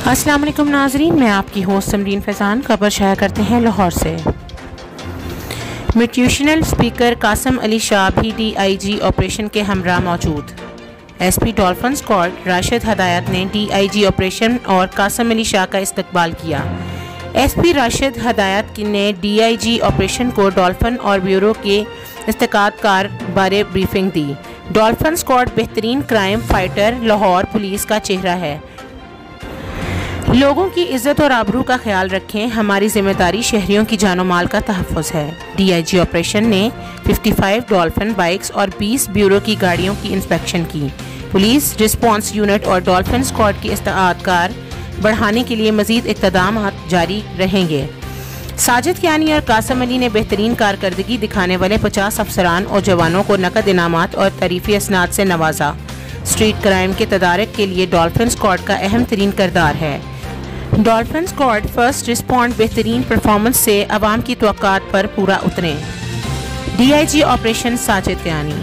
अस्सलाम वालेकुम नाजरीन, मैं आपकी होस्ट समरीन फैज़ान खबर शाया करते हैं लाहौर से। मोटिवेशनल स्पीकर कासिम अली शाह भी DIG ऑपरेशन के हमरा मौजूद। SP डॉल्फिन स्क्वाड राशिद हदायत ने DIG ऑपरेशन और कासिम अली शाह का इस्तकबाल किया। SP राशिद हदायत ने DIG ऑपरेशन को डॉल्फिन और ब्यूरो के इस्तेकादकार बारे ब्रीफिंग दी। डॉल्फिन स्क्वाड बेहतरीन क्राइम फाइटर लाहौर पुलिस का चेहरा है। लोगों की इज्जत और आबरू का ख्याल रखें, हमारी जिम्मेदारी शहरियों की जानो माल का तहफ़्फ़ुज़ है। DIG ऑपरेशन ने 55 डॉल्फिन बाइक्स और 20 ब्यूरो की गाड़ियों की इंस्पेक्शन की। पुलिस रिस्पॉन्स यूनिट और डॉल्फिन स्क्वाड की इस्तेकादकार बढ़ाने के लिए मज़ीद इक़्तिदाम जारी रहेंगे। साजिद कियानी और कासिम अली ने बेहतरीन कारकर्दगी दिखाने वाले 50 अफसरान और जवानों को नकद इनामात और तरीफ़ी असनाद से नवाजा। स्ट्रीट क्राइम के तदारक के लिए डॉल्फिन स्क्वाड का अहम तरीन किरदार है। डॉल्फिन स्क्वाड फर्स्ट रिस्पॉन्ड बेहतरीन परफॉर्मेंस से अवाम की तवक्कात पर पूरा उतरें। DIG operation Sajid Kiani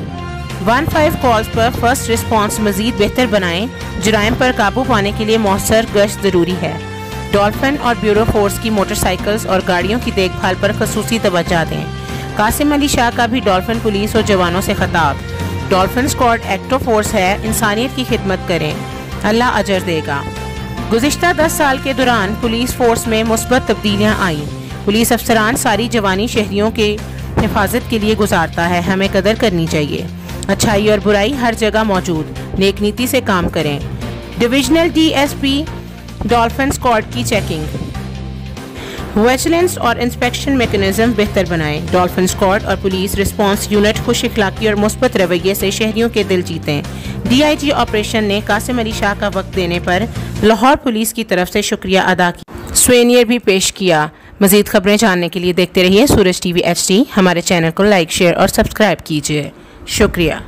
15 calls पर फर्स्ट रिस्पॉन्स मजीद बेहतर बनाएं। जुराइम पर काबू पाने के लिए मौसर गश्त ज़रूरी है। डॉल्फिन और ब्यूरो फोर्स की मोटरसाइकिल्स और गाड़ियों की देखभाल पर खसूसी तवज्जो दें। कासिम अली शाह का भी डॉल्फिन पुलिस और जवानों से खिताब। डॉल्फिन स्क्वाड एक्टिव फोर्स है, इंसानियत की खिदमत करें, अल्लाह अजर देगा। गुज़िश्ता 10 साल के दौरान पुलिस फोर्स में मुस्बत तब्दीलियाँ आईं। पुलिस अफसरान सारी जवानी शहरियों के हिफाजत के लिए गुजारता है, हमें कदर करनी चाहिए। अच्छाई और बुराई हर जगह मौजूद, नेक नीति से काम करें। डिविजनल DSP डॉल्फिन स्क्वाड की चेकिंग, विजिलेंस और इंस्पेक्शन मेकनिज़म बेहतर बनाएं। डॉल्फिन स्क्वाड और पुलिस रिस्पॉन्स यूनिट खुश इखलाकी और मुस्बत रवैये से शहरियों के दिल जीतें। DIG ऑपरेशन ने कासिम अली शाह का वक्त देने पर लाहौर पुलिस की तरफ से शुक्रिया अदा किया, स्वेनियर भी पेश किया। मज़ीद खबरें जानने के लिए देखते रहिए सूरज TV HD। हमारे चैनल को लाइक, शेयर और सब्सक्राइब कीजिए। शुक्रिया।